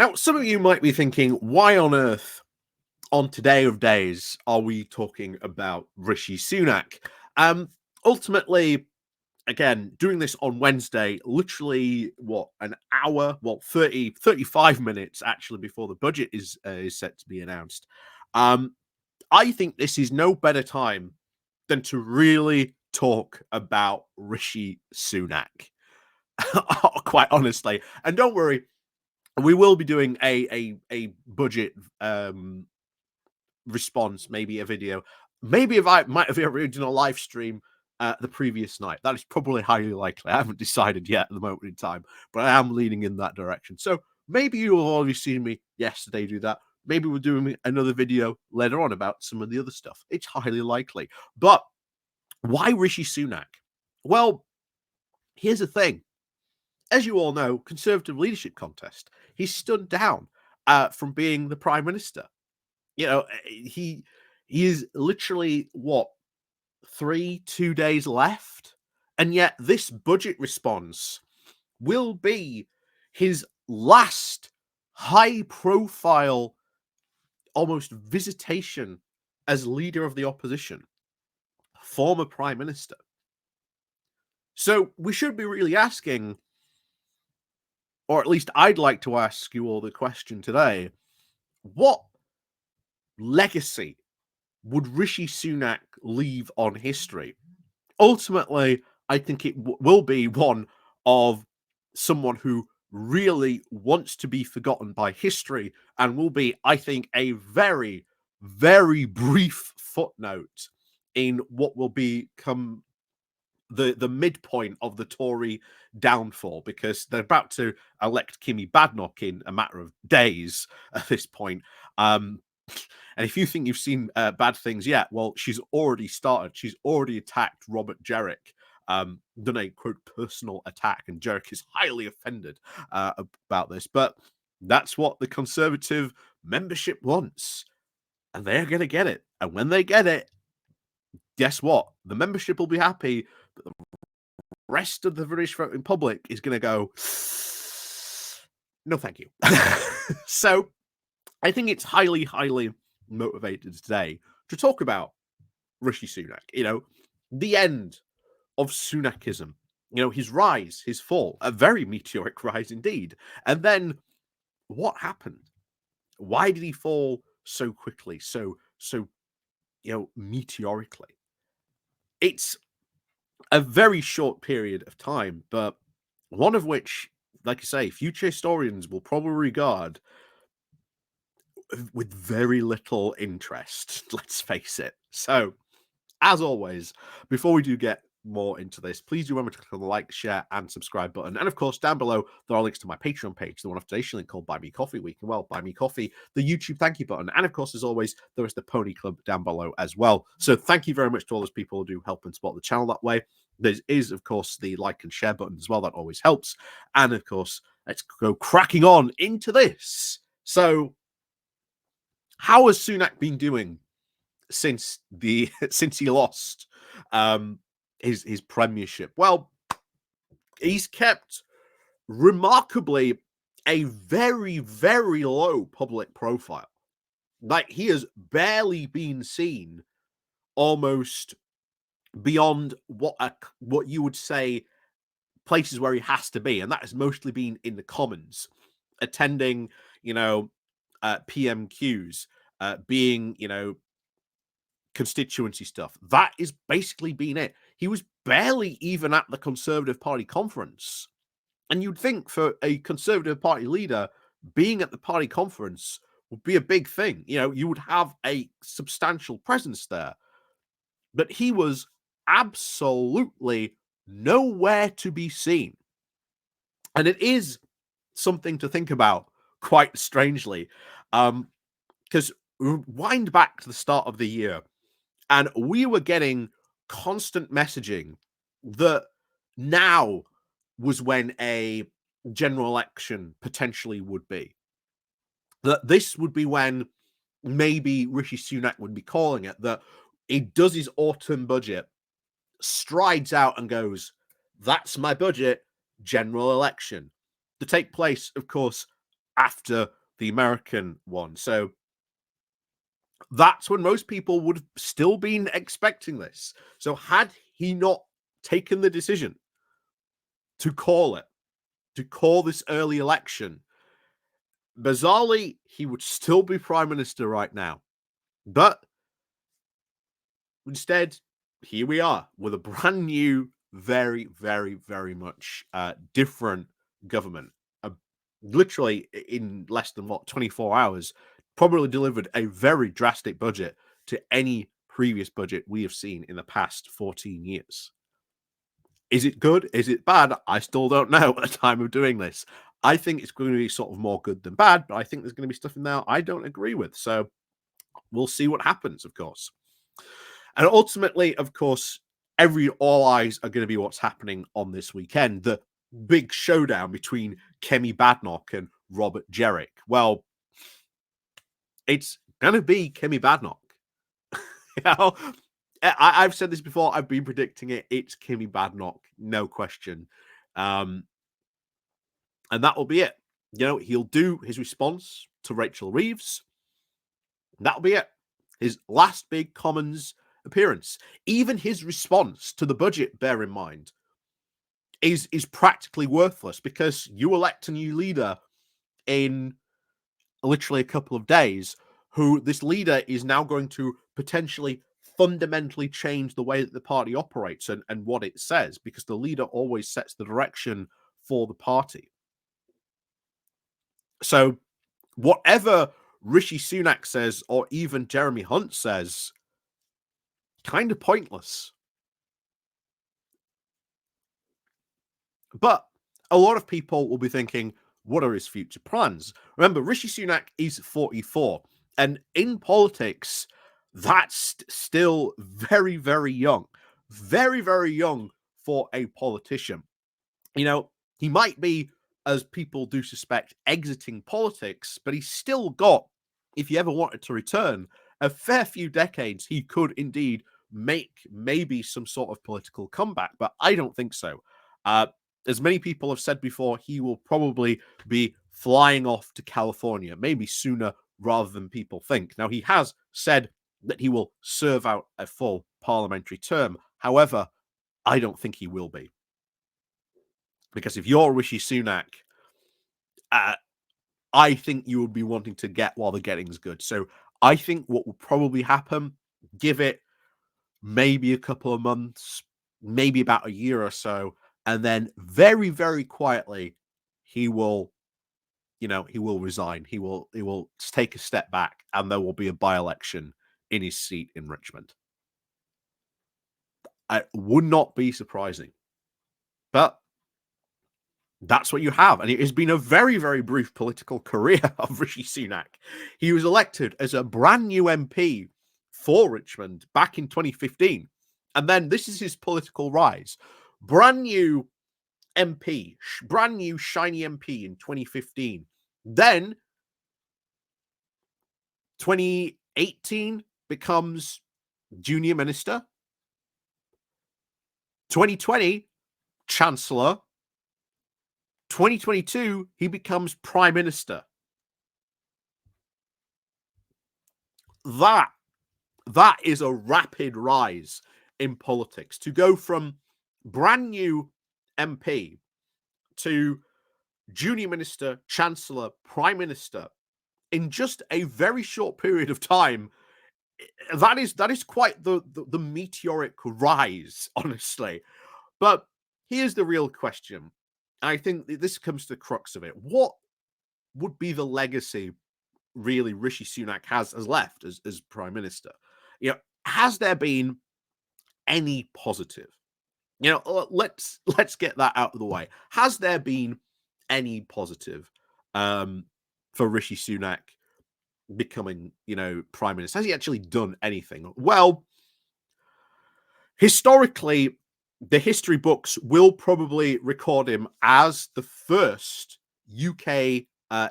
Now, some of you might be thinking, why on earth, on today of days, are we talking about Rishi Sunak? Ultimately, again, doing this on Wednesday, literally, an hour, 35 minutes actually before the budget is set to be announced. I think this is no better time than to really talk about Rishi Sunak. Quite honestly. And don't worry, we will be doing a budget response, maybe a video. Maybe if I might have original live stream the previous night. That is probably highly likely. I haven't decided yet at the moment in time, but I am leaning in that direction. So maybe you will already seen me yesterday do that. Maybe we're doing another video later on about some of the other stuff. It's highly likely. But why Rishi Sunak? Well, here's the thing. As you all know, Conservative leadership contest, he's stood down from being the Prime Minister. You know, he is literally, 2 days left? And yet this budget response will be his last high-profile, almost visitation as leader of the opposition, former Prime Minister. So we should be really asking, or at least I'd like to ask you all the question today, what legacy would Rishi Sunak leave on history? Ultimately, I think it will be one of someone who really wants to be forgotten by history and will be, I think, a very, very brief footnote in what will become the midpoint of the Tory downfall, because they're about to elect Kemi Badenoch in a matter of days at this point. And if you think you've seen bad things yet, well, she's already started. She's already attacked Robert Jenrick, done a quote personal attack, and Jenrick is highly offended about this. But that's what the Conservative membership wants, and they're going to get it. And when they get it, guess what? The membership will be happy, but the rest of the British voting public is going to go, no, thank you. So I think it's highly, highly motivated today to talk about Rishi Sunak. You know, the end of Sunakism. You know, his rise, his fall, a very meteoric rise indeed. And then what happened? Why did he fall so quickly, so meteorically? It's a very short period of time, but one of which, like I say, future historians will probably regard with very little interest, let's face it. So, as always, before we do get more into this, please do remember to click on the like, share, and subscribe button. And of course, down below, there are links to my Patreon page, the one off today's link called Buy Me Coffee Week, and well, Buy Me Coffee, the YouTube thank you button. And of course, as always, there is the Pony Club down below as well. So thank you very much to all those people who do help and support the channel that way. There is, of course, the like and share button as well. That always helps. And of course, let's go cracking on into this. So, how has Sunak been doing since he lost his premiership? Well, he's kept remarkably a very, very low public profile. Like, he has barely been seen almost beyond what you would say places where he has to be, and that has mostly been in the Commons, attending, PMQs, being, constituency stuff. That is basically been it. He was barely even at the Conservative Party conference. And you'd think for a Conservative Party leader, being at the party conference would be a big thing. You would have a substantial presence there. But he was absolutely nowhere to be seen. And it is something to think about, quite strangely, because wind back to the start of the year, and we were getting constant messaging that now was when a general election potentially would be. That this would be when maybe Rishi Sunak would be calling it, that he does his autumn budget, strides out and goes, that's my budget, general election. To take place, of course, after the American one. So that's when most people would have still been expecting this. So had he not taken the decision to call this early election, bizarrely, he would still be prime minister right now. But instead, here we are with a brand new, very, very, very much different government. Literally in less than 24 hours, probably delivered a very drastic budget to any previous budget we have seen in the past 14 years. Is it good? Is it bad? I still don't know at the time of doing this. I think it's going to be sort of more good than bad, but I think there's going to be stuff in there I don't agree with. So we'll see what happens, of course. And ultimately, of course, all eyes are going to be what's happening on this weekend. The big showdown between Kemi Badenoch and Robert Jenrick. Well, it's going to be Kemi Badenoch. You know, I've said this before. I've been predicting it. It's Kemi Badenoch, no question. And that will be it. You know, he'll do his response to Rachel Reeves. That'll be it. His last big Commons appearance. Even his response to the budget, bear in mind, is practically worthless because you elect a new leader in literally a couple of days, who this leader is now going to potentially fundamentally change the way that the party operates and what it says, because the leader always sets the direction for the party. So whatever Rishi Sunak says, or even Jeremy Hunt says, kind of pointless. But a lot of people will be thinking, what are his future plans? Remember, Rishi Sunak is 44. And in politics, that's still very, very young. Very, very young for a politician. You know, he might be, as people do suspect, exiting politics, but he's still got, if he ever wanted to return, a fair few decades he could indeed make maybe some sort of political comeback. But I don't think so. As many people have said before, he will probably be flying off to California, maybe sooner rather than people think. Now, he has said that he will serve out a full parliamentary term. However, I don't think he will be. Because if you're Rishi Sunak, I think you would be wanting to get while the getting's good. So I think what will probably happen, give it maybe a couple of months, maybe about a year or so, and then very, very quietly, he will, he will resign. He will take a step back, and there will be a by-election in his seat in Richmond. It would not be surprising. But that's what you have. And it has been a very, very brief political career of Rishi Sunak. He was elected as a brand new MP for Richmond back in 2015. And then this is his political rise. Brand new MP, brand new shiny MP in 2015. Then 2018 becomes junior minister. 2020, chancellor. 2022, he becomes prime minister. That is a rapid rise in politics. To go from brand new MP to junior minister, chancellor, prime minister in just a very short period of time, that is quite the meteoric rise, honestly. But here's the real question. I think this comes to the crux of it. What would be the legacy really Rishi Sunak has left as prime minister? Has there been any positive? Let's get that out of the way. Has there been any positive for Rishi Sunak becoming, prime minister? Has he actually done anything? Well, historically, the history books will probably record him as the first UK,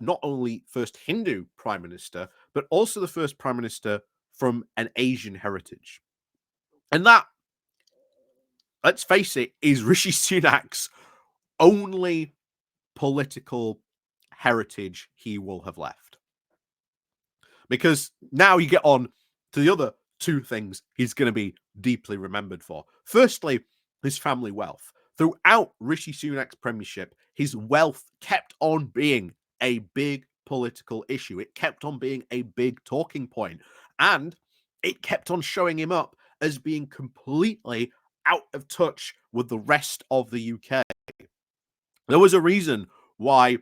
not only first Hindu prime minister, but also the first prime minister from an Asian heritage. And that, let's face it, is Rishi Sunak's only political heritage he will have left. Because now you get on to the other two things he's going to be deeply remembered for. Firstly, his family wealth. Throughout Rishi Sunak's premiership, his wealth kept on being a big political issue. It kept on being a big talking point, and it kept on showing him up as being completely out of touch with the rest of the UK. There was a reason why,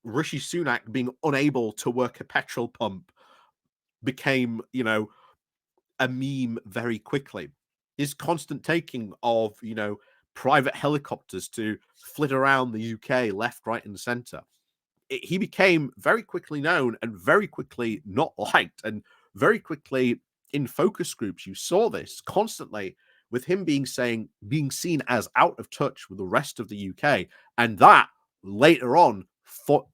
Rishi Sunak being unable to work a petrol pump became, a meme very quickly. His constant taking of, private helicopters to flit around the UK left, right, and centre. He became very quickly known and very quickly not liked, and very quickly in focus groups. You saw this constantly with him being seen as out of touch with the rest of the UK, and that later on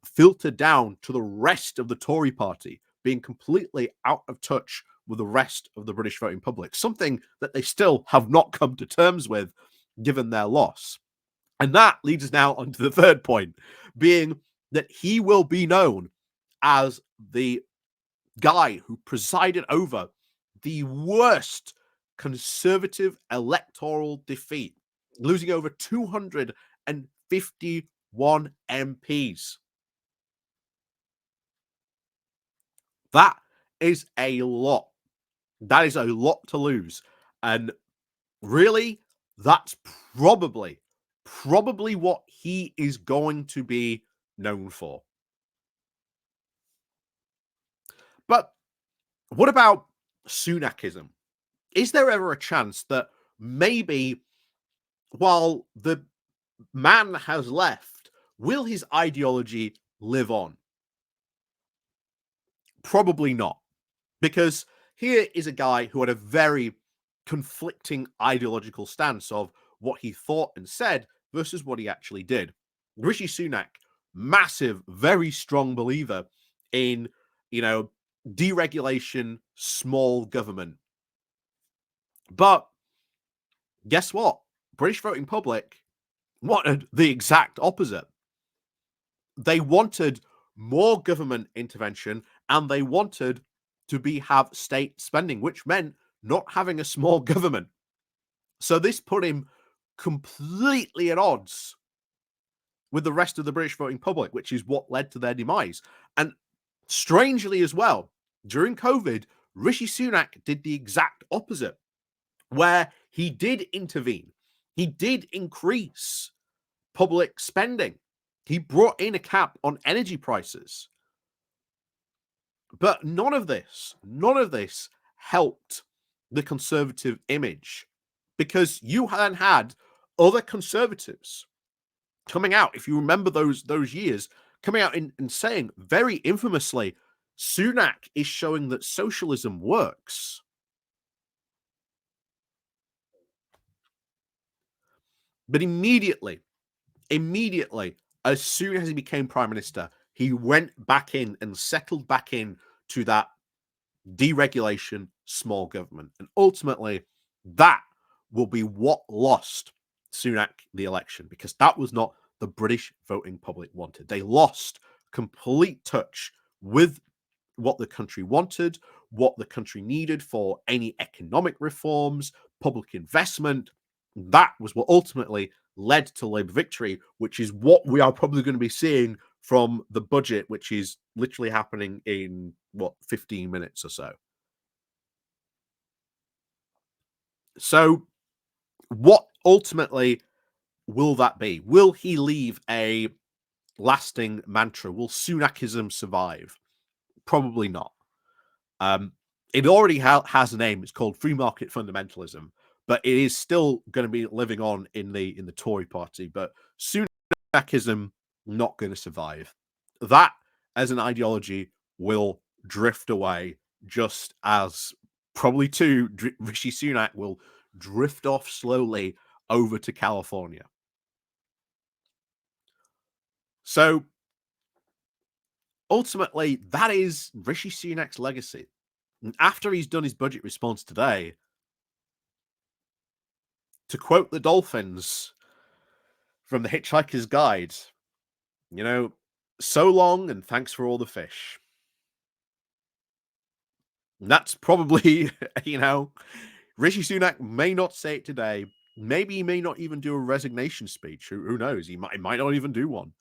filtered down to the rest of the Tory party being completely out of touch with the rest of the British voting public, something that they still have not come to terms with given their loss. And that leads us now on to the third point, being that he will be known as the guy who presided over the worst Conservative electoral defeat, losing over 251 MPs. That is a lot. That is a lot to lose. And really, that's probably what he is going to be known for. But what about Sunakism? Is there ever a chance that maybe while the man has left, will his ideology live on? Probably not. Because here is a guy who had a very conflicting ideological stance of what he thought and said versus what he actually did. Rishi Sunak, massive, very strong believer in, deregulation, small government. But guess what? British voting public wanted the exact opposite. They wanted more government intervention, and they wanted to have state spending, which meant not having a small government. So this put him completely at odds with the rest of the British voting public, which is what led to their demise. And strangely as well, during COVID, Rishi Sunak did the exact opposite, where he did intervene. He did increase public spending. He brought in a cap on energy prices. But none of this helped the Conservative image, because you then had other Conservatives coming out, if you remember those years, coming out and saying very infamously, Sunak is showing that socialism works. But immediately, as soon as he became Prime Minister, he went back in and settled back in to that deregulation, small government. And ultimately, that will be what lost Sunak the election, because that was not the British voting public wanted. They lost complete touch with what the country wanted, what the country needed for any economic reforms, public investment. That was what ultimately led to Labour victory, which is what we are probably going to be seeing from the budget, which is literally happening in 15 minutes or so. So what ultimately will that be? Will he leave a lasting mantra? Will Sunakism survive? Probably not. It already has a name. It's called free market fundamentalism, but it is still going to be living on in the Tory party. But Sunakism not going to survive. That as an ideology will drift away, just as probably too Rishi Sunak will drift off slowly over to California. So ultimately, that is Rishi Sunak's legacy. And after he's done his budget response today, to quote the dolphins from The Hitchhiker's Guide, So long, and thanks for all the fish. And that's probably, you know, Rishi Sunak may not say it today. Maybe he may not even do a resignation speech. Who knows? He might not even do one.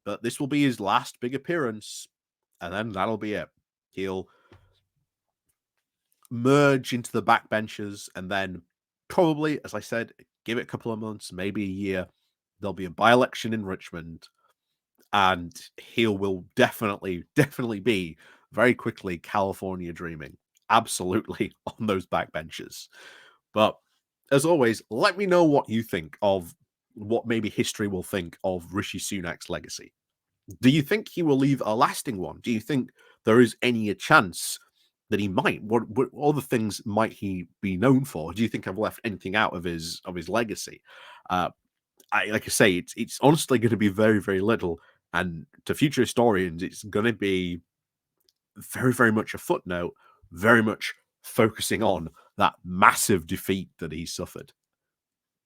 But this will be his last big appearance, and then that'll be it. He'll merge into the backbenchers, and then probably, as I said, give it a couple of months, maybe a year. There'll be a by-election in Richmond, and he will definitely be very quickly California dreaming. Absolutely on those backbenchers. But as always, let me know what you think of what maybe history will think of Rishi Sunak's legacy. Do you think he will leave a lasting one? Do you think there is any a chance that he might? What other things might he be known for? Do you think I've left anything out of his legacy? Uh, like I say, it's honestly going to be very little, and to future historians, it's going to be very much a footnote, very much focusing on that massive defeat that he suffered.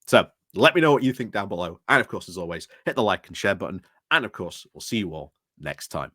So let me know what you think down below, and of course, as always, hit the like and share button, and of course, we'll see you all next time.